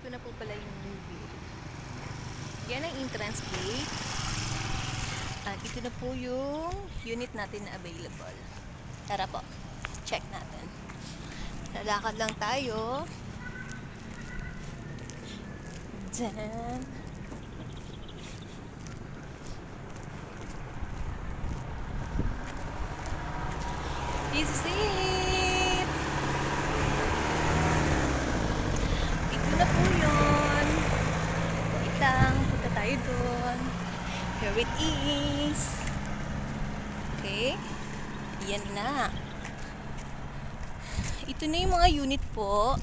Ito na po pala yung new build. Yan ang entrance gate. At ito na po yung unit natin na available. Tara po, check natin. Lalakad lang tayo. Then, this is it. Ito na po yun. Wait lang, punta tayo doon. Here it is. Okay. Yan na. Ito na yung mga unit po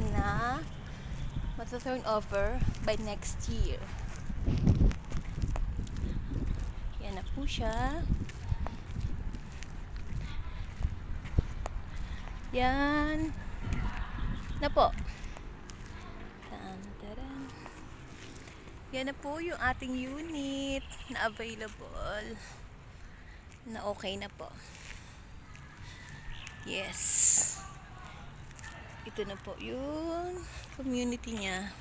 na mata-turn over by next year. Yan na po siya. Yan na po. Tan-taran. Yan na po yung ating unit na available. Na okay na po. Yes. Ito na po yung community niya.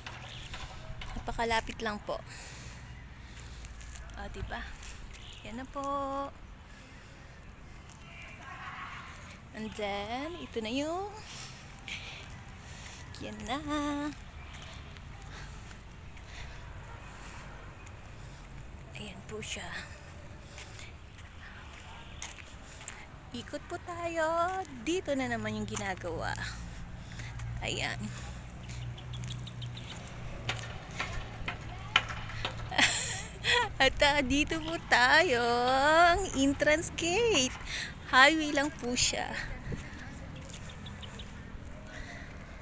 Napakalapit lang po. Diba? Yan na po. And then, ito na yung yan na. Ayan po siya. Ikot po tayo. Dito na naman yung ginagawa. Ayan. At dito po tayo ang entrance gate. Highway lang po siya.